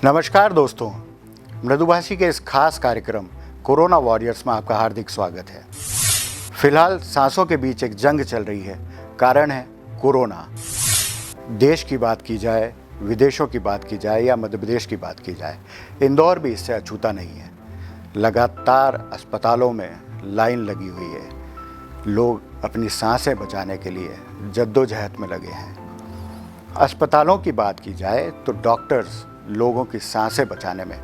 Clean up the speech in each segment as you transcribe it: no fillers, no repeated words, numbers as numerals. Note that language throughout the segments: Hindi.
नमस्कार दोस्तों, मृदुभाषी के इस खास कार्यक्रम कोरोना वॉरियर्स में आपका हार्दिक स्वागत है। फिलहाल सांसों के बीच एक जंग चल रही है, कारण है कोरोना। देश की बात की जाए, विदेशों की बात की जाए या मध्य प्रदेश की बात की जाए, इंदौर भी इससे अछूता नहीं है। लगातार अस्पतालों में लाइन लगी हुई है, लोग अपनी सांसें बचाने के लिए जद्दोजहद में लगे हैं। अस्पतालों की बात की जाए तो डॉक्टर्स लोगों की सांसें बचाने में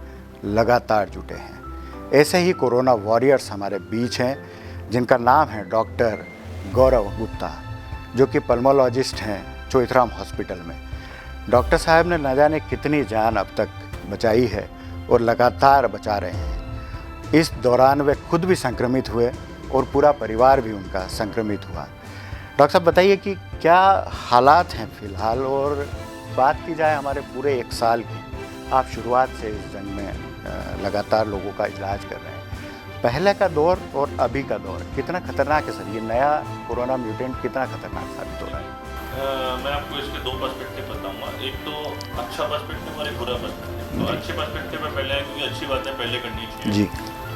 लगातार जुटे हैं। ऐसे ही कोरोना वॉरियर्स हमारे बीच हैं, जिनका नाम है डॉक्टर गौरव गुप्ता, जो कि पल्मोलॉजिस्ट हैं चोइथराम हॉस्पिटल में। डॉक्टर साहब ने न जाने कितनी जान अब तक बचाई है और लगातार बचा रहे हैं। इस दौरान वे खुद भी संक्रमित हुए और पूरा परिवार भी उनका संक्रमित हुआ। डॉक्टर साहब बताइए कि क्या हालात हैं फ़िलहाल, और बात की जाए हमारे पूरे एक साल की। आप शुरुआत से इस जंग में लगातार लोगों का इलाज कर रहे हैं। पहले का दौर और अभी का दौर कितना खतरनाक है सर? ये नया कोरोना म्यूटेंट कितना खतरनाक साबित हो रहा है? मैं आपको इसके दो पर्सपेक्टिव बताऊंगा। एक तो अच्छा पर्सपेक्टिव और एक बुरा पर्सपेक्टिव। तो अच्छे पर्सपेक्टिव में पहले है, क्योंकि अच्छी बातें पहले करनी चाहिए जी।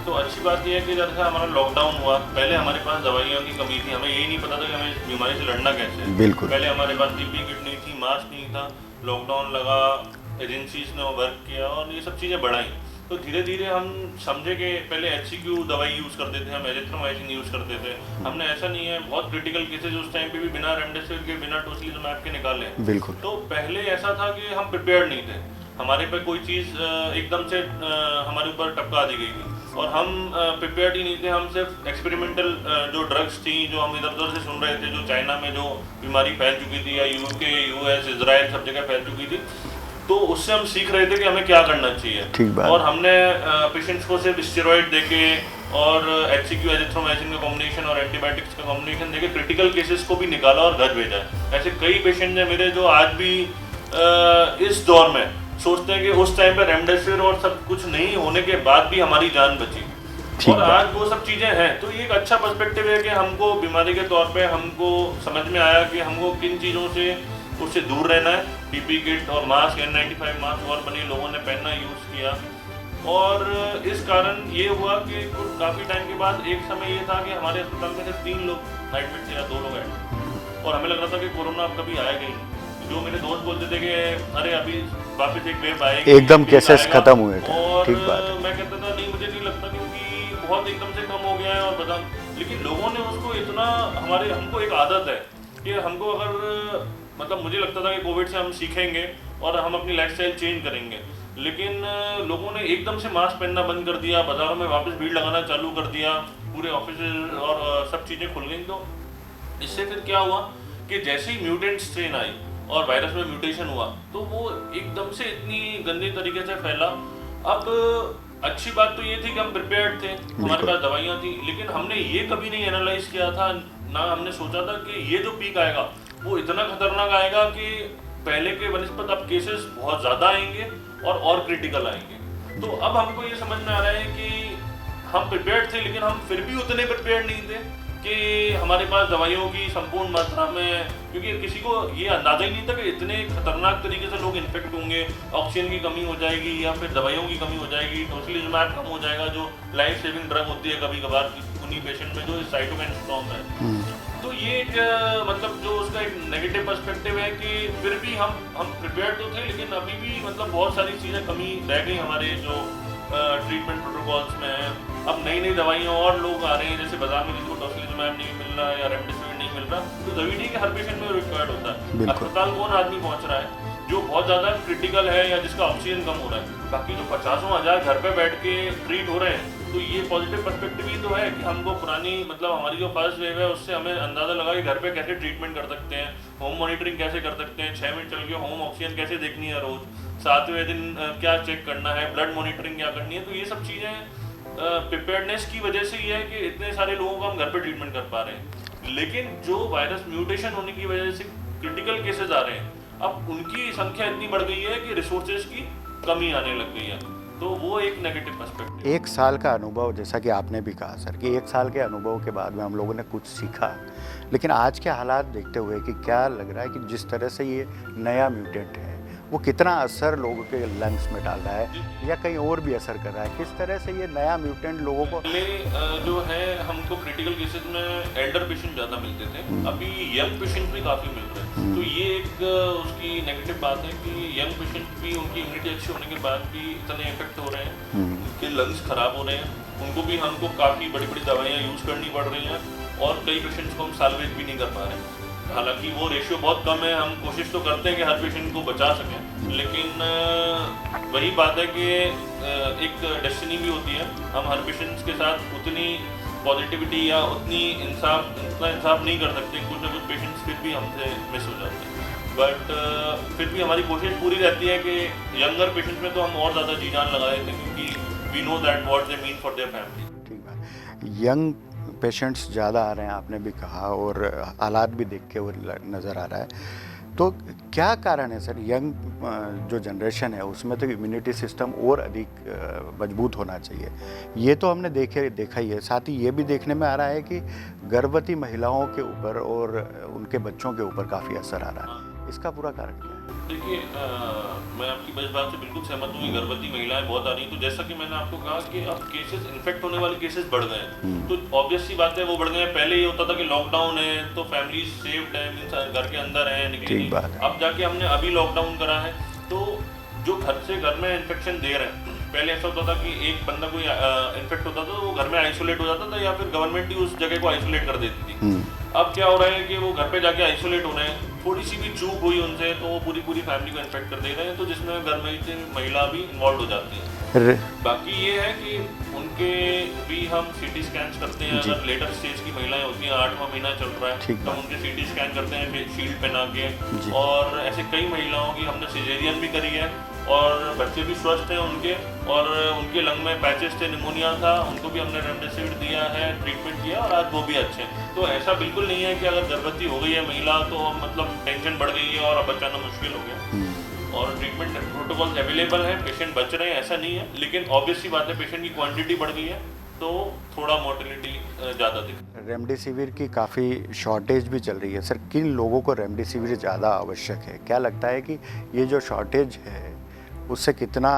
तो अच्छी बात यह है कि जैसे हमारा लॉकडाउन हुआ, पहले हमारे पास दवाइयों की कमी थी। हमें यही नहीं पता था कि हमें इस बीमारी से लड़ना कैसे है। बिल्कुल। पहले हमारे पास पीपीई किट नहीं थी, मास्क नहीं था, लॉकडाउन लगा, एजेंसीज ने वर्क किया और ये सब चीज़ें बढ़ाई। तो धीरे धीरे हम समझे कि पहले HCQ दवाई यूज़ करते थे, हम एजिथ्रोमाइसिन यूज़ करते थे। हमने ऐसा नहीं है, बहुत क्रिटिकल केसेज उस टाइम पे भी बिना रेमडेसिविर के, बिना टोसिलिजुमैब के निकाले। बिल्कुल। तो पहले ऐसा था कि हम प्रिपेयर्ड नहीं थे, हमारे पे कोई चीज़ एकदम से हमारे ऊपर टपका दी गई थी और हम प्रिपेयर्ड ही नहीं थे। हम सिर्फ एक्सपेरिमेंटल जो ड्रग्स थी, जो हम इधर उधर से सुन रहे थे, जो चाइना में जो बीमारी फैल चुकी थी या UK, US, इजराइल सब जगह फैल चुकी थी, तो उससे हम सीख रहे थे कि हमें क्या करना चाहिए। ठीक बात। और हमने पेशेंट्स को सिर्फ स्टेरॉइड देके और HCQ एजिथ्रोमाइसिन का कॉम्बिनेशन और एंटीबायोटिक्स का कॉम्बिनेशन देके क्रिटिकल केसेस को भी निकाला और घर भेजा। ऐसे कई पेशेंट हैं मेरे जो आज भी इस दौर में सोचते हैं कि उस टाइम पे रेमडेसिविर और सब कुछ नहीं होने के बाद भी हमारी जान बची, और आज वो सब चीज़ें हैं। तो ये एक अच्छा पर्सपेक्टिव है कि हमको बीमारी के तौर पे हमको समझ में आया कि हमको किन चीज़ों से उससे दूर रहना है। पीपी किट और मास्क, N95 मास्क और बने लोगों ने पहनना यूज़ किया, और इस कारण ये हुआ कि काफ़ी टाइम के बाद एक समय ये था कि हमारे अस्पताल में से 3 लोग एडमिट थे या 2 लोग एडमिट, और हमें लग रहा था कि कोरोना अब कभी आएगा ही नहीं। जो मेरे दोस्त बोलते थे कि अरे अभी वापस एक वेव आएगी, एकदम केसेस खत्म हुए थे। और ठीक बात है। मैं कहता था नहीं, मुझे नहीं लगता, क्योंकि बहुत एकदम से कम हो गया है और बता। लेकिन लोगों ने उसको इतना, हमको एक आदत है कि हमको अगर मतलब मुझे लगता था कि कोविड से हम सीखेंगे और हम अपनी लाइफस्टाइल चेंज करेंगे, लेकिन लोगों ने एकदम से मास्क पहनना बंद कर दिया, बाजारों में वापस भीड़ लगाना चालू कर दिया, पूरे ऑफिस और सब चीज़ें खुल गई। तो इससे फिर क्या हुआ कि जैसे ही म्यूटेंट स्ट्रेन आई और वायरस में म्यूटेशन हुआ, तो वो एकदम से इतनी गंदे तरीके से फैला। अब अच्छी बात तो ये थी कि हम प्रिपेयर्ड थे, हमारे पास दवाइयाँ थी, लेकिन हमने ये कभी नहीं एनालाइज किया था, ना हमने सोचा था कि ये जो पीक आएगा वो इतना खतरनाक आएगा कि पहले के बनस्पत अब केसेस बहुत ज़्यादा आएंगे और क्रिटिकल आएंगे। तो अब हमको ये समझ में आ रहा है कि हम प्रिपेयर्ड थे, लेकिन हम फिर भी उतने प्रिपेयर्ड नहीं थे कि हमारे पास दवाइयों की संपूर्ण मात्रा में, क्योंकि किसी को ये अंदाज़ा ही नहीं था कि इतने खतरनाक तरीके से लोग इन्फेक्ट होंगे, ऑक्सीजन की कमी हो जाएगी या फिर दवाइयों की कमी हो जाएगी, टोसिलिजुमैब कम हो जाएगा, जो लाइफ सेविंग ड्रग होती है कभी कभार उन्हीं पेशेंट में, जो साइटोकाइन स्टॉर्म है। तो ये एक मतलब जो उसका एक नेगेटिव पर्सपेक्टिव है कि फिर भी हम प्रिपेयर्ड तो थे, लेकिन अभी भी मतलब बहुत सारी चीज़ें कमी रह गई हमारे जो ट्रीटमेंट प्रोटोकॉल्स में है। अब नई नई दवाइयाँ और लोग आ रहे हैं, जैसे बाजार में जिनको टोसिलिजुमैब नहीं मिल रहा या रेमडेसिविर नहीं मिल रहा, तो जरूरी नहीं कि हर पेशेंट में रिक्वायर्ड होता है। अस्पताल कौन आदमी पहुँच रहा है जो बहुत ज़्यादा क्रिटिकल है या जिसका ऑक्सीजन कम हो रहा है, बाकी जो 50,000 घर पे बैठ के ट्रीट हो रहे हैं। तो ये पॉजिटिव पर्सपेक्टिव ही तो है कि हमको पुरानी मतलब हमारी जो फर्स्ट वेव है उससे हमें अंदाज़ा लगा कि घर पे कैसे ट्रीटमेंट कर सकते हैं, होम मॉनिटरिंग कैसे कर सकते हैं, 6 मिनट चल के होम ऑक्सीजन कैसे देखनी है रोज़, 7वें दिन क्या चेक करना है, ब्लड मॉनिटरिंग क्या करनी है। तो ये सब चीज़ें प्रिपेयर्डनेस की वजह से ही है कि इतने सारे लोगों को हम घर पे ट्रीटमेंट कर पा रहे हैं। लेकिन जो वायरस म्यूटेशन होने की वजह से क्रिटिकल केसेस आ रहे हैं, अब उनकी संख्या इतनी बढ़ गई है कि रिसोर्सेज की कमी आने लग गई है। तो वो एक नेगेटिव पर्सपेक्टिव। 1 साल का अनुभव, जैसा कि आपने भी कहा सर, कि 1 साल के अनुभव के बाद में हम लोगों ने कुछ सीखा, लेकिन आज के हालात देखते हुए कि क्या लग रहा है कि जिस तरह से ये नया म्यूटेंट है वो कितना असर लोगों के लंग्स में डाल रहा है या कहीं और भी असर कर रहा है? किस तरह से ये नया म्यूटेंट लोगों को जो है हमको क्रिटिकल केसेस में एल्डर पेशेंट ज़्यादा मिलते थे, अभी यंग पेशेंट भी काफ़ी मिल रहे हैं। तो ये एक उसकी नेगेटिव बात है कि यंग पेशेंट भी उनकी इम्यूनिटी अच्छी होने के बाद भी इतने इफेक्ट हो रहे हैं, उनके लंग्स खराब हो रहे हैं, उनको भी हमको काफ़ी बड़ी बड़ी दवाइयाँ यूज़ करनी पड़ रही हैं और कई पेशेंट्स को हम साल्वेज भी नहीं कर पा रहे हैं। हालांकि वो रेशियो बहुत कम है, हम कोशिश तो करते हैं कि हर पेशेंट को बचा सकें, लेकिन वही बात है कि एक डेस्टिनी भी होती है, हम हर पेशेंट्स के साथ उतनी पॉजिटिविटी या उतना इंसाफ नहीं कर सकते। कुछ ना कुछ पेशेंट्स फिर भी हमसे मिस हो जाते हैं, बट फिर भी हमारी कोशिश पूरी रहती है कि यंगर पेशेंट्स में तो हम और ज़्यादा जी जान लगा देते हैं, क्योंकि we know that what they mean for their family. ठीक बात, यंग पेशेंट्स ज़्यादा आ रहे हैं आपने भी कहा, और हालात भी देख के वो नज़र आ रहा है। तो क्या कारण है सर? यंग जो जनरेशन है उसमें तो इम्यूनिटी सिस्टम और अधिक मजबूत होना चाहिए, ये तो हमने देखा ही है। साथ ही ये भी देखने में आ रहा है कि गर्भवती महिलाओं के ऊपर और उनके बच्चों के ऊपर काफ़ी असर आ रहा है। इसका पूरा कारण क्या है? देखिए, मैं आपकी इस बात से बिल्कुल सहमत हूँ कि गर्भवती महिलाएं बहुत आ रही हैं। तो जैसा कि मैंने आपको कहा कि अब केसेस, इन्फेक्ट होने वाले केसेस बढ़ गए हैं, तो ऑब्वियस सी बात है वो बढ़ गए हैं। पहले ये होता था कि लॉकडाउन है तो फैमिली सेफ्ड है, मीन्स घर के अंदर है, निकली नहीं। अब जाके हमने अभी लॉकडाउन करा है, तो जो घर से घर में इन्फेक्शन दे रहे हैं, पहले ऐसा होता था कि एक बंदा कोई इन्फेक्ट होता था तो वो घर में आइसोलेट हो जाता था या फिर गवर्नमेंट ही उस जगह को आइसोलेट कर देती थी। अब क्या हो रहा है कि वो घर पे जाके आइसोलेट हो रहे हैं, थोड़ी सी भी चूक हुई उनसे तो वो पूरी फैमिली को इन्फेक्ट कर दे रहे हैं, तो जिसमें घर में महिला भी इन्वॉल्व हो जाती है। बाकी ये है कि उनके भी हम सीटी स्कैन करते हैं। अगर लेटर स्टेज की महिलाएं होती हैं, 8वां महीना चल रहा है, तो हम उनके सीटी स्कैन करते हैं शील्ड पहना के। और ऐसे कई महिलाओं की हमने सिजेरियन भी करी है और बच्चे भी स्वस्थ हैं उनके, और उनके लंग में पैचेस थे, निमोनिया था, उनको भी हमने रेमडेसिविर दिया है, ट्रीटमेंट किया और आज वो भी अच्छे हैं। तो ऐसा बिल्कुल नहीं है कि अगर गर्भवती हो गई है महिला तो मतलब टेंशन बढ़ गई है और अब बचाना मुश्किल हो गया। और ट्रीटमेंट प्रोटोकॉल्स अवेलेबल हैं, पेशेंट बच रहे हैं, ऐसा नहीं है। लेकिन ऑब्वियस सी बात है, पेशेंट की क्वांटिटी बढ़ गई है तो थोड़ा मोर्टेलिटी ज़्यादा दिख रही है। रेमडेसिविर की काफ़ी शॉर्टेज भी चल रही है सर। किन लोगों को रेमडेसिविर ज़्यादा आवश्यक है? क्या लगता है कि ये जो शॉर्टेज है उससे कितना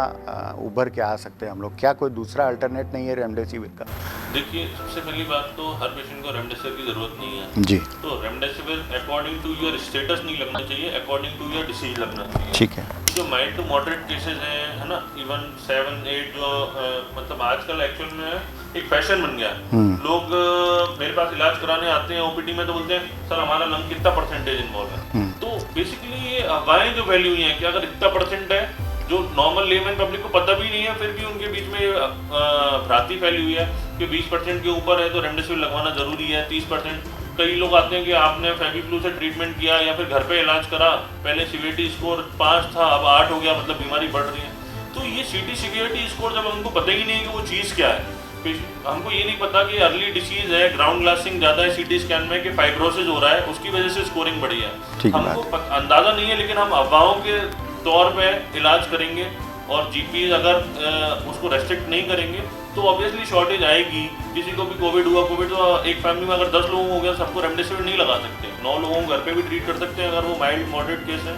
उभर के आ सकते हैं हम लोग? क्या कोई दूसरा अल्टरनेट नहीं है रेमडेसिविर का? देखिए, सबसे पहली बात तो हर पेशेंट को रेमडेसिविर की ज़रूरत नहीं है जी। तो remdesivir according to your status नहीं लगना चाहिए, अकॉर्डिंग टू योर डिसीज लगना चाहिए। ठीक है। जो माइल्ड टू मॉडरेट केसेस हैं, है ना, इवन 7-8 जो मतलब आजकल एक्चुअल में एक फैशन बन गया है। लोग मेरे पास इलाज कराने आते हैं ओपीडी में तो बोलते हैं सर हमारा लंग कितना परसेंटेज इन्वॉल्व है। तो बेसिकली ये अफवाहें जो फैली हुई हैं कि अगर इतना परसेंट है, जो नॉर्मल लेमन पब्लिक को पता भी नहीं है, फिर भी उनके बीच में भ्रांति फैली हुई है कि 20% के ऊपर है तो रेमडेसिविर लगवाना जरूरी है। 30%, कई लोग आते हैं कि आपने फेविफ्लू से ट्रीटमेंट किया या फिर घर पे इलाज करा, पहले सीवीटी स्कोर 5 था अब 8 हो गया, मतलब बीमारी बढ़ रही है। तो ये सीवीटी स्कोर जब हमको पता ही नहीं है कि वो चीज़ क्या है, हमको ये नहीं पता कि अर्ली डिसीज है, ग्राउंड ग्लासिंग ज़्यादा है सीटी स्कैन में, कि फाइब्रोसिस हो रहा है, उसकी वजह से स्कोरिंग बढ़ी है। हमको अंदाज़ा नहीं है, लेकिन हम अफवाहों के तौर पे इलाज करेंगे और जीपी अगर उसको रेस्ट्रिक्ट नहीं करेंगे तो ऑब्वियसली शॉर्टेज आएगी। किसी को भी कोविड हुआ, कोविड तो एक फैमिली में अगर 10 लोगों हो गया, सबको रेमडेसिविर नहीं लगा सकते। 9 लोगों को घर पे भी ट्रीट कर सकते हैं अगर वो माइल्ड मॉडरेट केस है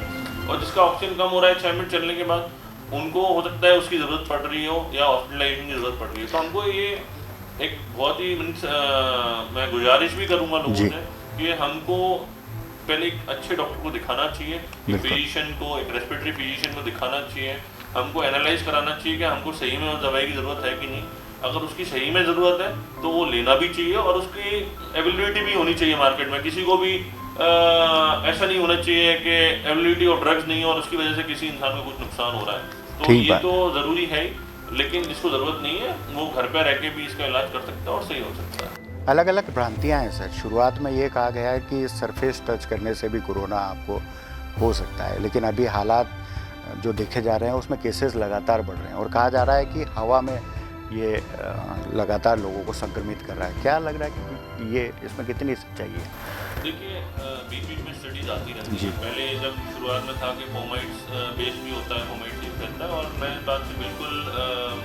और जिसका ऑक्सीजन कम हो रहा है 6 मिनट चलने के बाद, उनको हो सकता है उसकी ज़रूरत पड़ रही हो या हॉस्पिटलाइजेशन की ज़रूरत पड़ रही है। तो हमको ये एक बहुत ही मीन्स मैं गुजारिश भी करूँगा लोगों से कि हमको पहले एक अच्छे डॉक्टर को दिखाना चाहिए, एक फिजिशियन को, एक रेस्पिरेटरी फिजिशियन को दिखाना चाहिए। हमको एनालाइज कराना चाहिए कि हमको सही में उस दवाई की ज़रूरत है कि नहीं। अगर उसकी सही में ज़रूरत है तो वो लेना भी चाहिए और उसकी अवेलेबिलिटी भी होनी चाहिए मार्केट में। किसी को भी ऐसा नहीं होना चाहिए कि अवेलेबिलिटी ऑफ ड्रग्स नहीं है और उसकी वजह से किसी इंसान को कुछ नुकसान हो रहा है। तो ये तो ज़रूरी है ही, लेकिन जिसको ज़रूरत नहीं है वो घर पर रह के भी इसका इलाज कर सकता है और सही हो सकता है। अलग अलग भ्रांतियाँ हैं सर। शुरुआत में ये कहा गया है कि सरफेस टच करने से भी कोरोना आपको हो सकता है, लेकिन अभी हालात जो देखे जा रहे हैं उसमें केसेस लगातार बढ़ रहे हैं और कहा जा रहा है कि हवा में ये लगातार लोगों को संक्रमित कर रहा है। क्या लग रहा है कि ये इसमें कितनी सच्चाई है? देखिए, बीच में स्टडीज आती रहती है। पहले जब शुरुआत में था कि फोमाइट्स बेस भी होता है, फोमाइट ठीक रहता है, और मैं इस बात से बिल्कुल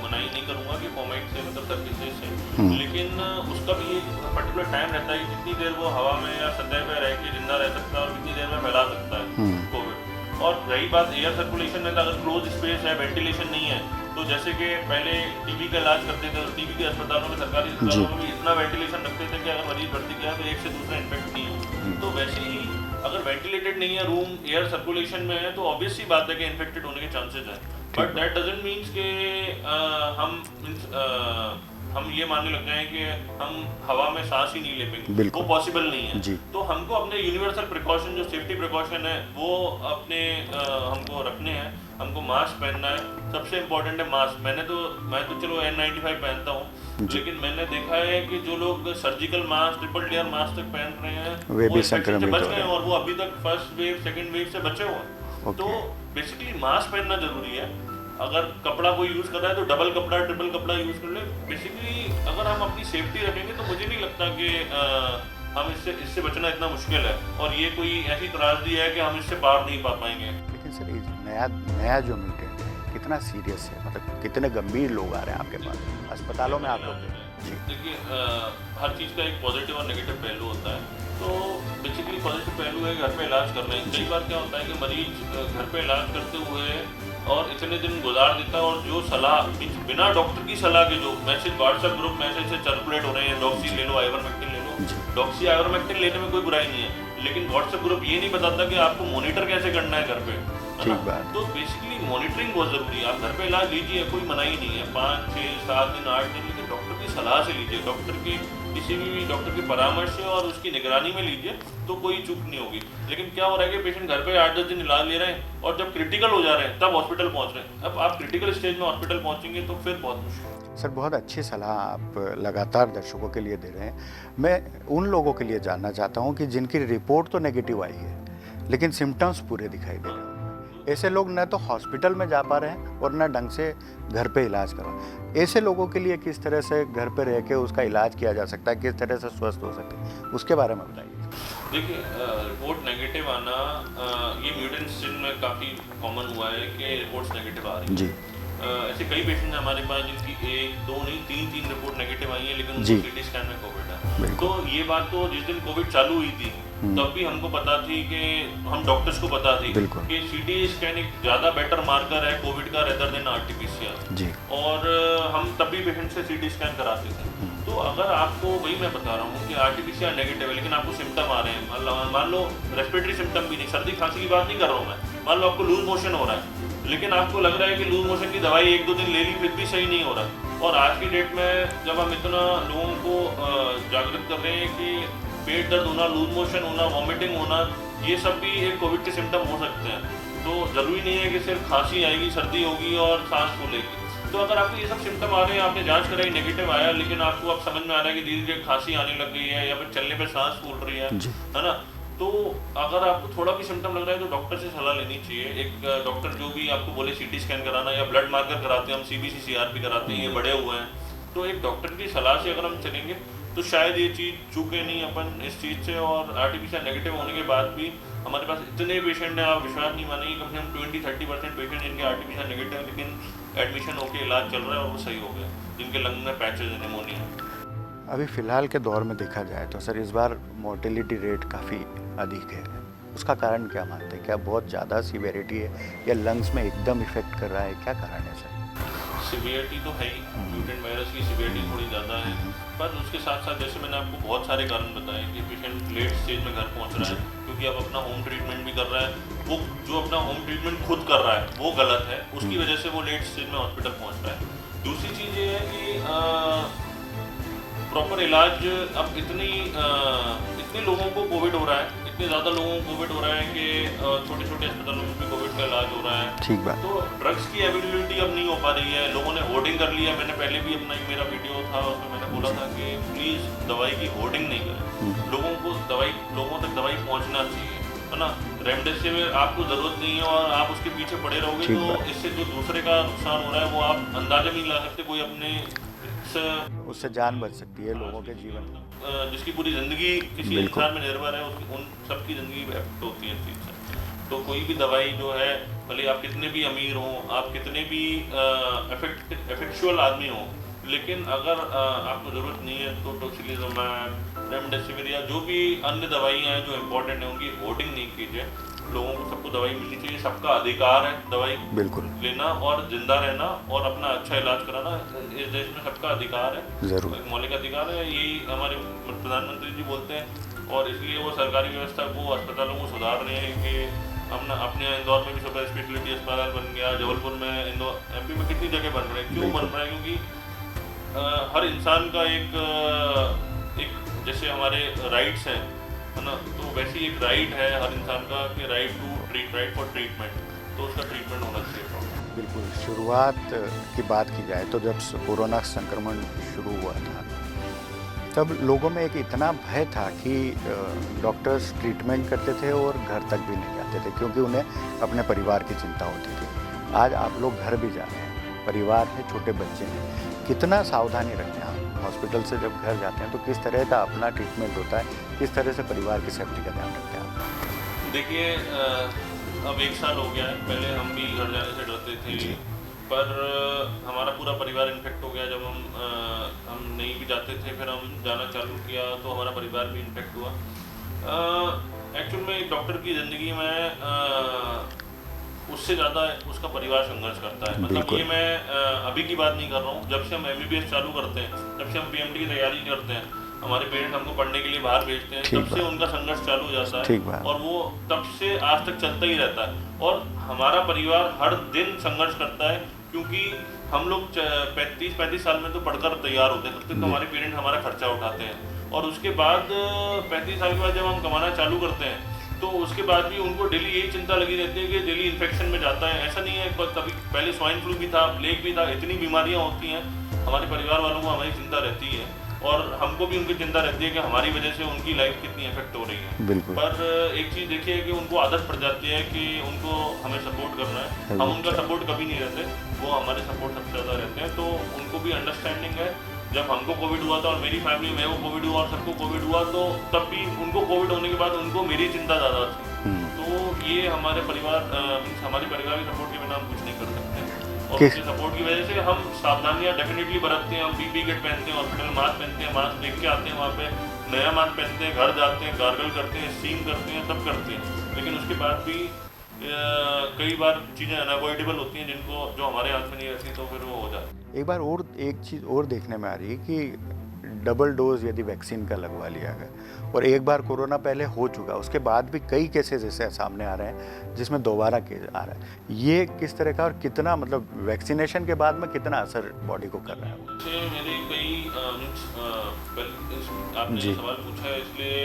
मनाही नहीं करूँगा कि फोमाइट से मतलब सर्विसेज से, लेकिन उसका भी एक पर्टिकुलर टाइम रहता है कि कितनी देर वो हवा में या सतह पर रह के जिंदा रह सकता है और कितनी देर में फैला सकता है कोविड। और और रही बात एयर सर्कुलेशन में, तो अगर क्लोज स्पेस है, वेंटिलेशन नहीं है, तो जैसे कि पहले टीबी का इलाज करते थे, तो टीबी के अस्पतालों में, सरकारी अस्पतालों में भी इतना वेंटिलेशन रखते थे कि अगर मरीज भर्ती किया तो एक से दूसरा इन्फेक्ट नहीं हो। तो वैसे ही अगर वेंटिलेटेड नहीं है रूम, एयर सर्कुलेशन में है, तो ऑब्वियस सी बात है कि इन्फेक्टेड होने के चांसेस हैं। बट दैट डजंट मीन्स कि हम ये मानने लग जाएं कि हम हवा में सांस ही नहीं ले पाएंगे, वो पॉसिबल नहीं है। तो हमको अपने यूनिवर्सल प्रिकॉशन, जो सेफ्टी प्रिकॉशन है, वो अपने हमको रखने हैं। हमको मास्क पहनना है, सबसे इम्पोर्टेंट है मास्क। मैं तो चलो N95 पहनता हूँ, लेकिन मैंने देखा है कि जो लोग surgical mask, triple layer mask तक पहन रहे हैं, वे भी संक्रमित बच गए और वो अभी तक फर्स्ट वेव, सेकेंड वेव से बचे हुए हैं। तो बेसिकली मास्क पहनना जरूरी है। अगर कपड़ा कोई यूज़ कर रहा है तो डबल कपड़ा, ट्रिपल कपड़ा यूज़ कर ले। बेसिकली अगर हम अपनी सेफ्टी रखेंगे तो मुझे नहीं लगता कि हम इससे बचना इतना मुश्किल है, और ये कोई ऐसी त्रासदी है कि हम इससे बाहर नहीं पा पाएंगे। लेकिन सर नया जो म्यूटेंट है कितना सीरियस है, मतलब कितने गंभीर लोग आ रहे हैं आपके पास अस्पतालों में आप लोग? देखिए, हर चीज़ का एक पॉजिटिव और नेगेटिव पहलू होता है। तो बेसिकली पॉजिटिव पहलू है घर पे इलाज कर रहे हैं। कई बार क्या होता है कि मरीज घर पे इलाज करते हुए और इतने दिन गुजार देता है, और जो सलाह बिना डॉक्टर की सलाह के जो मैसेज व्हाट्सएप ग्रुप मैसेज से सर्कुलेट हो रहे हैं, डॉक्सी ले लो, आइवरमेक्टिन ले लो। डॉक्सी आइवरमेक्टिन लेने में कोई बुराई नहीं है, लेकिन व्हाट्सएप ग्रुप ये नहीं बताता कि आपको मॉनिटर कैसे करना है घर पे। ठीक बात। तो बेसिकली मॉनिटरिंग बहुत जरूरी है। आप घर पे इलाज लीजिए, कोई मनाही नहीं है, 5, 6, 7 दिन, 8 दिन, लेकिन डॉक्टर की सलाह से लीजिए, डॉक्टर की किसी भी डॉक्टर की परामर्श से और उसकी निगरानी में लीजिए, तो कोई चूक नहीं होगी। लेकिन क्या हो रहा है कि पेशेंट घर पे 8-10 दिन इलाज ले रहे हैं और जब क्रिटिकल हो जा रहे हैं तब हॉस्पिटल पहुंच रहे हैं। अब आप क्रिटिकल स्टेज में हॉस्पिटल पहुंचेंगे तो फिर बहुत मुश्किल। सर बहुत अच्छी सलाह आप लगातार दर्शकों के लिए दे रहे हैं। मैं उन लोगों के लिए जानना चाहता हूं कि जिनकी रिपोर्ट तो नेगेटिव आई है लेकिन सिम्टम्स पूरे दिखाई दे रहे हैं। ऐसे लोग न तो हॉस्पिटल में जा पा रहे हैं और न ढंग से घर पे इलाज करा। ऐसे लोगों के लिए किस तरह से घर पे रह के उसका इलाज किया जा सकता है, किस तरह से स्वस्थ हो सकते हैं, उसके बारे में बताइए। देखिए, रिपोर्ट नेगेटिव आना, ये म्यूटेंट स्ट्रेन में काफ़ी कॉमन हुआ है कि रिपोर्ट्स नेगेटिव आ रही हैं। जी। ऐसे कई पेशेंट हैं हमारे पास जिनकी 1, 2 नहीं 3 रिपोर्ट नेगेटिव आई है, लेकिन उनको सीटी स्कैन में कोविड है। तो ये बात तो जिस दिन कोविड चालू हुई थी तब भी हमको पता थी कि हम डॉक्टर्स को पता थी कि सीटी स्कैन एक ज़्यादा बेटर मार्कर है कोविड का रेदर देन आरटीपीसीआर, और हम तब भी पेशेंट से सीटी स्कैन कराते थे। तो अगर आपको, वही मैं बता रहा हूँ कि आरटीपीसीआर नेगेटिव है लेकिन आपको सिम्टम आ रहे हैं, मान लो रेस्पिरेटरी सिम्टम भी नहीं, सर्दी खांसी की बात नहीं कर रहा हूँ मैं, मान लो आपको लूज मोशन हो रहा है, लेकिन आपको लग रहा है कि लूज मोशन की दवाई 1-2 दिन ले ली फिर भी सही नहीं हो रहा। और आज की डेट में जब हम इतना लोगों को जागृत कर रहे हैं कि पेट दर्द होना, लूज मोशन होना, वॉमिटिंग होना, ये सब भी एक कोविड के सिम्टम हो सकते हैं। तो ज़रूरी नहीं है कि सिर्फ खांसी आएगी, सर्दी होगी और सांस फूलेगी। तो अगर आपको ये सब सिम्टम आ रहे हैं, आपने जांच कराई, नेगेटिव आया, लेकिन आपको अब समझ में आ रहा है कि धीरे धीरे खांसी आने लग गई है या फिर चलने पे सांस फूल रही है ना, तो अगर आपको थोड़ा भी सिम्टम लग रहा है तो डॉक्टर से सलाह लेनी चाहिए। एक डॉक्टर जो भी आपको बोले सीटी स्कैन कराना या ब्लड मार्कर कराते हैं, हम सीबीसी सीआरपी कराते हैं, ये बड़े हुए हैं, तो एक डॉक्टर की सलाह से अगर हम चलेंगे तो शायद ये चीज़ चूके नहीं अपन इस चीज़ से। और आरटीपीसीआर नेगेटिव होने के बाद भी हमारे पास इतने पेशेंट हैं, आप विश्वास नहीं मानेंगे, कम से कम 20-30% पेशेंट जिनके आरटीपीसीआर नेगेटिव है लेकिन एडमिशन होकर इलाज चल रहा है और वो सही हो गया, जिनके लंग में पैचेज निमोनिया। अभी फ़िलहाल के दौर में देखा जाए तो सर इस बार मोर्टेलिटी रेट काफ़ी अधिक है, उसका कारण क्या मानते हैं? क्या बहुत ज़्यादा सीवियरिटी है या लंग्स में एकदम इफेक्ट कर रहा है, क्या कारण है सर? सीवियरिटी तो है ही, म्यूटेंट वायरस की सीवियरिटी थोड़ी ज़्यादा है, पर उसके साथ साथ जैसे मैंने आपको बहुत सारे कारण बताए कि पेशेंट लेट स्टेज में घर पहुंच रहा है क्योंकि अब अपना होम ट्रीटमेंट भी कर रहा है, वो जो अपना होम ट्रीटमेंट खुद कर रहा है वो गलत है, उसकी वजह से वो लेट स्टेज में हॉस्पिटल पहुँच रहा है। दूसरी चीज़ ये है कि प्रॉपर इलाज, अब इतने लोगों को कोविड हो रहा है, इतने ज़्यादा लोगों को कोविड हो रहा है कि छोटे छोटे अस्पतालों में भी कोविड का इलाज हो रहा है। ठीक बात। तो ड्रग्स की अवेलेबिलिटी अब नहीं हो पा रही है, लोगों ने होर्डिंग कर लिया। मैंने पहले भी अपना मेरा वीडियो था उसमें मैंने बोला था कि प्लीज़ दवाई की होर्डिंग नहीं करें, लोगों तक दवाई पहुँचना चाहिए, है ना। रेमडेसिविर आपको ज़रूरत नहीं है और आप उसके पीछे पड़े रहोगे तो इससे जो दूसरे का नुकसान हो रहा है वो आप अंदाजा नहीं लगा सकते। कोई अपने उससे जान बच सकती है लोगों के जीवन, जिसकी पूरी ज़िंदगी किसी इंसान में निर्भर है, उन सबकी ज़िंदगी इफेक्ट होती है इस चीज़ से। तो कोई भी दवाई जो है, भले आप कितने भी अमीर हों, आप कितने भी एफेक्चुअल आदमी हों, लेकिन अगर आपको ज़रूरत नहीं है तो टोसिलिजुमैब, रेमडेसिविर या जो भी अन्य दवाइयाँ हैं जो इम्पोर्टेंट हैं उनकी होर्डिंग नहीं कीजिए। लोगों को सबको दवाई मिलनी चाहिए, सबका अधिकार है दवाई बिल्कुल लेना और जिंदा रहना और अपना अच्छा इलाज कराना, इस देश में सबका अधिकार है, ज़रूर। एक मौलिक अधिकार है, यही हमारे प्रधानमंत्री जी बोलते हैं। और इसलिए वो सरकारी व्यवस्था को, अस्पतालों को सुधार रहे हैं कि हमने अपने यहाँ इंदौर में भी सुपर स्पेशलिटी अस्पताल बन गया, जबलपुर में, इंदौर एमपी में कितनी जगह बन रहे हैं। क्यों बन रहे हैं? क्योंकि हर इंसान का एक जैसे हमारे राइट्स हैं, है ना, तो वैसे ही एक राइट है हर इंसान का कि right to treat, right for treatment, तो उसका ट्रीटमेंट होना चाहिए। बिल्कुल। शुरुआत की बात की जाए तो जब कोरोना संक्रमण शुरू हुआ था तब लोगों में एक इतना भय था कि डॉक्टर्स ट्रीटमेंट करते थे और घर तक भी नहीं जाते थे क्योंकि उन्हें अपने परिवार की चिंता होती थी। आज आप लोग घर भी जा रहे हैं, परिवार है, छोटे बच्चे हैं, कितना सावधानी रखते हैं आप? हॉस्पिटल से जब घर जाते हैं तो किस तरह का अपना ट्रीटमेंट होता है, किस तरह से परिवार की सेफ्टी का ध्यान रखते हैं आप? देखिए, अब 1 साल हो गया है, पहले हम भी घर जाने से डरते थे, पर हमारा पूरा परिवार इन्फेक्ट हो गया। जब हम नहीं भी जाते थे, फिर हम जाना चालू किया तो हमारा परिवार भी इन्फेक्ट हुआ। एक्चुअल में एक डॉक्टर की ज़िंदगी में उससे ज़्यादा उसका परिवार संघर्ष करता है। मतलब ये मैं अभी की बात नहीं कर रहा हूँ, जब से हम MBBS चालू करते हैं, जब से हम PMD की तैयारी करते हैं, हमारे पेरेंट्स हमको पढ़ने के लिए बाहर भेजते हैं, तब से उनका संघर्ष चालू हो जाता है और वो तब से आज तक चलता ही रहता है। और हमारा परिवार हर दिन संघर्ष करता है क्योंकि हम लोग 35 साल में तो पढ़कर तैयार होते हैं, तो हमारे पेरेंट्स हमारा खर्चा उठाते हैं और उसके बाद 35 साल के बाद जब हम कमाना चालू करते हैं तो उसके बाद भी उनको डेली यही चिंता लगी रहती है कि डेली इन्फेक्शन में जाता है। ऐसा नहीं है, कभी पहले स्वाइन फ्लू भी था, प्लेग भी था, इतनी बीमारियां होती हैं, हमारे परिवार वालों को हमारी चिंता रहती है और हमको भी उनकी चिंता रहती है कि हमारी वजह से उनकी लाइफ कितनी इफेक्ट हो रही है। बिल्कुल। पर एक चीज़ देखिए कि उनको आदत पड़ जाती है कि उनको हमें सपोर्ट करना है, हम उनका सपोर्ट कभी नहीं रहते, वो हमारे सपोर्ट सबसे ज़्यादा रहते हैं। तो उनको भी अंडरस्टैंडिंग है। जब हमको कोविड हुआ था और मेरी फैमिली में वो कोविड हुआ और सबको कोविड हुआ, तो तब भी उनको कोविड होने के बाद उनको मेरी चिंता ज़्यादा थी। तो ये हमारे परिवार हमारे परिवार के सपोर्ट के बिना हम कुछ नहीं कर सकते और उसके सपोर्ट की वजह से हम सावधानियां डेफिनेटली बरतते हैं। हम PPE किट पहनते हैं, हॉस्पिटल में मास्क पहनते हैं, मास्क लेके आते हैं, वहाँ पे नया मास्क पहनते हैं, घर जाते हैं, गार्गल करते हैं, स्टीम करते हैं, सब करते हैं। लेकिन उसके बाद भी कई बार चीज़ें अनअवॉइडेबल होती हैं जिनको जो हमारे हाथ में नहीं रहती, तो फिर वो हो जाता है। एक बार और एक चीज़ और देखने में आ रही है कि डबल डोज यदि वैक्सीन का लगवा लिया गया और एक बार कोरोना पहले हो चुका, उसके बाद भी कई केसेस ऐसे सामने आ रहे हैं जिसमें दोबारा केस आ रहा है, ये किस तरह का और कितना, मतलब वैक्सीनेशन के बाद में कितना असर बॉडी को कर रहा है? मेरे कई आपने सवाल पूछा है, इसलिए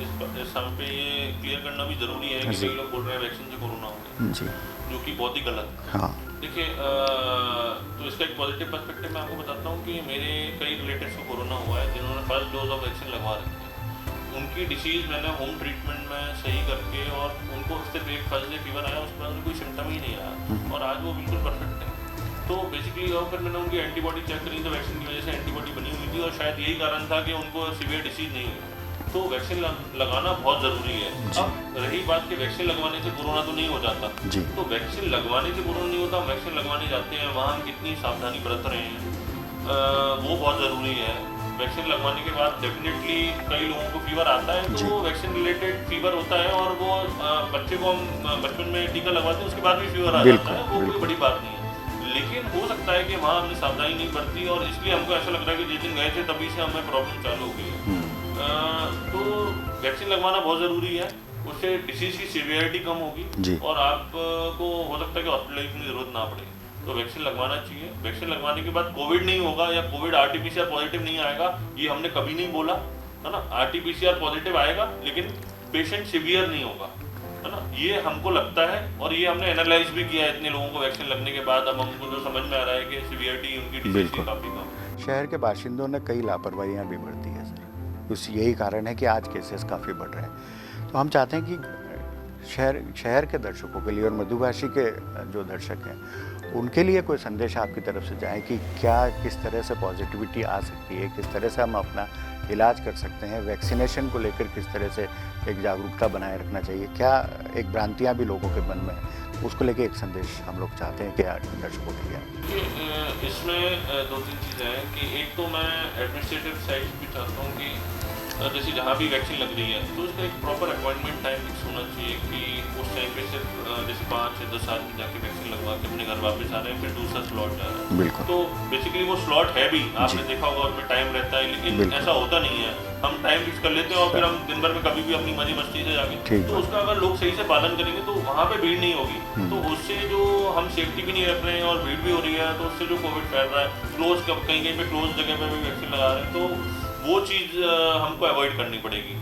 इस समय पे ये क्लियर करना भी जरूरी है कि कई लोग बोल रहे हैं वैक्सीन से कोरोना हो गया, जो कि बहुत ही गलत है। हाँ। देखिए, तो इसका एक पॉजिटिव पर्सपेक्टिव मैं आपको बताता हूँ कि मेरे कई रिलेटिव्स को कोरोना हुआ है जिन्होंने फर्स्ट डोज ऑफ वैक्सीन लगवा रखी है। उनकी डिसीज़ मैंने होम ट्रीटमेंट में सही करके, और उनको सिर्फ एक फर्स्ट डे फीवर आया, उसके बाद उनको कोई सिम्टम ही नहीं आया और आज वो बिल्कुल परफेक्ट है। तो बेसिकली और फिर मैंने उनकी एंटीबॉडी चेक करी तो वैक्सीन की वजह से एंटीबॉडी बनी हुई थी और शायद यही कारण था कि उनको सीवियर डिसीज़ नहीं हुई। तो वैक्सीन लगाना बहुत ज़रूरी है। अब रही बात कि वैक्सीन लगवाने से कोरोना तो नहीं हो जाता, तो वैक्सीन लगवाने से कोरोना नहीं होता, हम वैक्सीन लगवाने जाते हैं, वहाँ हम कितनी सावधानी बरत रहे हैं वो बहुत ज़रूरी है। वैक्सीन लगवाने के बाद डेफिनेटली कई लोगों को फीवर आता है, तो वो वैक्सीन रिलेटेड फीवर होता है और वो बच्चे को हम बचपन में टीका लगवाते हैं, उसके बाद भी फीवर आ जाता है, वो कोई बड़ी बात नहीं है। लेकिन हो सकता है कि वहाँ हमने सावधानी नहीं बरती और इसलिए हमको ऐसा लग रहा है कि जिस दिन गए थे तभी से हमें प्रॉब्लम चालू हो गई है। तो वैक्सीन लगवाना बहुत ज़रूरी है, उससे डिसीज़ की सीवियरिटी कम होगी और आपको हो सकता है कि हॉस्पिटलाइज की ज़रूरत ना पड़े, तो वैक्सीन लगवाना चाहिए। वैक्सीन लगवाने के बाद कोविड नहीं होगा या कोविड RT-PCR पॉजिटिव नहीं आएगा, ये हमने कभी नहीं बोला, है ना। RT-PCR पॉजिटिव आएगा लेकिन पेशेंट सीवियर नहीं होगा, है ना, ये हमको लगता है और ये हमने एनालाइज भी किया है इतने लोगों को वैक्सीन लगने के बाद। अब हमको जो समझ में आ रहा है कि सीवियरिटी उनकी डिसीज़ की काफ़ी कम। शहर के बाशिंदों ने कई लापरवाहियाँ भी बरती है सर, उस यही कारण है कि आज केसेस काफ़ी बढ़ रहे हैं। तो हम चाहते हैं कि शहर के दर्शकों के लिए और मधुभाषी के जो दर्शक हैं उनके लिए कोई संदेश आपकी तरफ से जाए कि क्या किस तरह से पॉजिटिविटी आ सकती है, किस तरह से हम अपना इलाज कर सकते हैं, वैक्सीनेशन को लेकर किस तरह से एक जागरूकता बनाए रखना चाहिए, क्या एक भ्रांतियाँ भी लोगों के मन में है, उसको लेकर एक संदेश हम लोग चाहते हैं कि दर्शकों के लिए। इसमें 2-3 चीज़ें हैं कि एक तो मैं एडमिनिस्ट्रेटिव साइड भी चाहता हूँ कि जैसे जहाँ भी वैक्सीन लग रही है तो उसका एक प्रॉपर अपॉइंटमेंट टाइम फिक्स होना चाहिए कि उस टाइम पे सिर्फ जैसे 5 से 10 आदमी जाके वैक्सीन लगवा के अपने घर वापस आ रहे हैं, फिर दूसरा स्लॉट जा रहा है। बिल्कुल। तो बेसिकली वो स्लॉट है भी, आपने देखा होगा उसमें टाइम रहता है, लेकिन बिल्कुल। ऐसा होता नहीं है। हम टाइम फिक्स कर लेते हैं और फिर हम दिन भर में कभी भी अपनी मजी मस्ती से जाके, ठीक तो बात। उसका अगर लोग सही से पालन करेंगे तो वहाँ पे भीड़ नहीं होगी। तो उससे जो हम सेफ्टी भी नहीं रख रहे हैं और भीड़ भी हो रही है, तो उससे जो कोविड फैल रहा है, क्लोज कहीं कहीं पे क्लोज जगह पे भी वैक्सीन लगा रहे हैं, तो वो चीज़ हमको अवॉइड करनी पड़ेगी।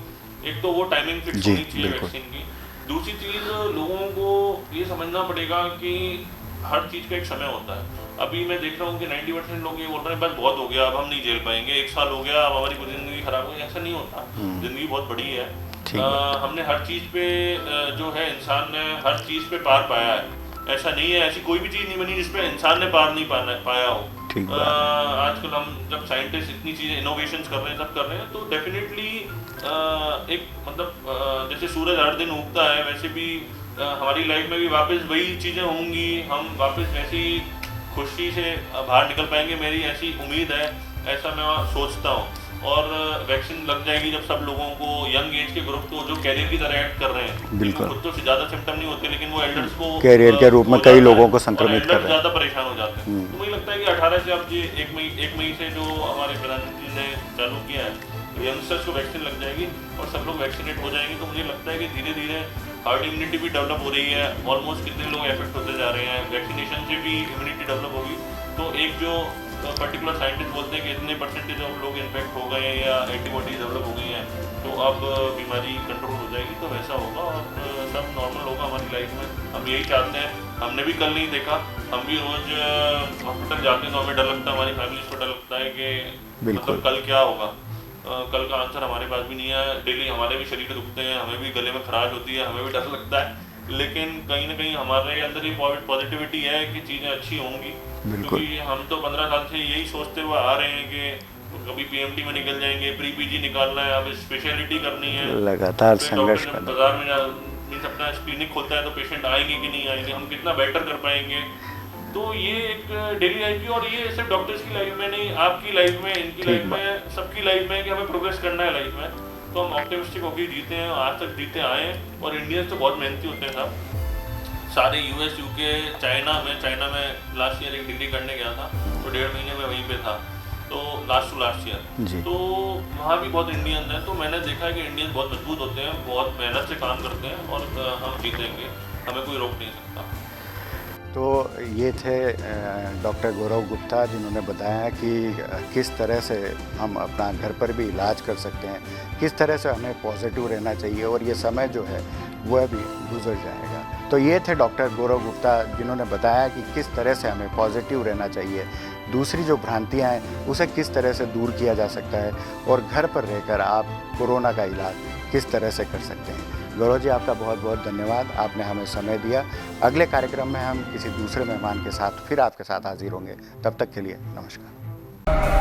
एक तो वो टाइमिंग फिक्स जी, होनी चाहिए बिल्कुल। वैक्सीन की। दूसरी चीज़, लोगों को ये समझना पड़ेगा कि हर चीज़ का एक समय होता है। अभी मैं देख रहा हूँ कि 90% लोग ये बोल रहे हैं बस बहुत हो गया, अब हम नहीं झेल पाएंगे, 1 साल हो गया, अब हमारी कुछ ज़िंदगी खराब हो गई। ऐसा नहीं होता, ज़िंदगी बहुत बड़ी है। ठीक बात। हमने हर चीज़ पे जो है, इंसान ने हर चीज़ पे पार पाया है। ऐसा नहीं है, ऐसी कोई भी चीज़ नहीं बनी जिसपे इंसान ने पार नहीं पाया हो। ठीक बात। आजकल हम जब साइंटिस्ट इतनी चीज़ें इनोवेशंस कर रहे हैं, सब कर रहे हैं, तो डेफिनेटली एक मतलब जैसे सूरज हर दिन उगता है, वैसे भी हमारी लाइफ में भी वापस वही चीज़ें होंगी, हम वापस वैसी खुशी से बाहर निकल पाएंगे, मेरी ऐसी उम्मीद है, ऐसा मैं सोचता हूँ। और वैक्सीन लग जाएगी जब सब लोगों को, यंग एज के ग्रुप को जो कैरियर की तरह एक्ट कर रहे हैं, बिल्कुल। खुद तो ज़्यादा सिम्टम नहीं होते, लेकिन वो एल्डर्स को कैरियर के रूप में हो कई जाता लोगों है, को संक्रमित और कर elders रहे हैं। ज़्यादा परेशान हो जाते हैं। तो मुझे लगता है कि 18 से अब ये 1 मई से जो हमारे प्रधानमंत्री ने चालू किया है, यंगस्टर्स को वैक्सीन लग जाएगी और सब लोग वैक्सीनेट हो जाएंगे, तो मुझे लगता है कि धीरे धीरे हार्ड इम्यूनिटी भी डेवलप हो रही है। ऑलमोस्ट कितने लोग इफेक्ट होते जा रहे हैं, वैक्सीनेशन से भी इम्यूनिटी डेवलप होगी। तो एक जो पर्टिकुलर साइंटिस्ट बोलते हैं कि इतने परसेंटेज ऑफ लोग इन्फेक्ट हो गए हैं या एंटीबॉडीज डेवलप हो गई हैं, तो अब बीमारी कंट्रोल हो जाएगी, तो वैसा होगा और सब नॉर्मल होगा हमारी लाइफ में। हम यही चाहते हैं। हमने भी कल नहीं देखा, हम भी रोज हॉस्पिटल जाते हैं तो हमें डर लगता है, हमारी फैमिली को डर लगता है कि मतलब कल क्या होगा। कल का आंसर हमारे पास भी नहीं है। डेली हमारे भी शरीर दुखते हैं, हमें भी गले में खराश होती है, हमें भी डर लगता है, लेकिन कहीं ना कहीं हमारे अंदर ये पॉजिटिविटी है कि चीज़ें अच्छी होंगी। क्योंकि हम तो 15 साल से यही सोचते हुए आ रहे हैं कि कभी पीएमटी में निकल जाएंगे, प्री पीजी निकालना है, अब स्पेशलिटी करनी है, लगातार संघर्ष डॉक्टर करना। बाजार में मीन्स अपना क्लिनिक खोलता है तो पेशेंट आएंगे कि नहीं आएंगे, हम कितना बेटर कर पाएंगे। तो ये एक डेली लाइफ की, और ये सिर्फ डॉक्टर्स की लाइफ में नहीं, आपकी लाइफ में, इनकी लाइफ में, सबकी लाइफ में, कि हमें प्रोग्रेस करना है लाइफ में। तो हम ऑप्टिमिस्टिक होकर जीते हैं, आज तक जीते आए हैं। और इंडियंस तो बहुत मेहनती होते हैं साहब, सारे यूएस यूके चाइना में लास्ट ईयर एक डिग्री करने गया था, तो 1.5 महीने में वहीं पे था, तो लास्ट ईयर। तो वहाँ भी बहुत इंडियन हैं, तो मैंने देखा है कि इंडियन बहुत मजबूत होते हैं, बहुत मेहनत से काम करते हैं, और हम जीतेंगे, हमें कोई रोक नहीं सकता। तो ये थे डॉक्टर गौरव गुप्ता, जिन्होंने बताया कि किस तरह से हम अपना घर पर भी इलाज कर सकते हैं, किस तरह से हमें पॉजिटिव रहना चाहिए, और ये समय जो है वह भी गुजर जाएगा। तो ये थे डॉक्टर गौरव गुप्ता, जिन्होंने बताया कि किस तरह से हमें पॉजिटिव रहना चाहिए, दूसरी जो भ्रांतियाँ हैं उसे किस तरह से दूर किया जा सकता है, और घर पर रहकर आप कोरोना का इलाज किस तरह से कर सकते हैं। गौरव जी, आपका बहुत बहुत धन्यवाद, आपने हमें समय दिया। अगले कार्यक्रम में हम किसी दूसरे मेहमान के साथ फिर आपके साथ हाजिर होंगे, तब तक के लिए नमस्कार।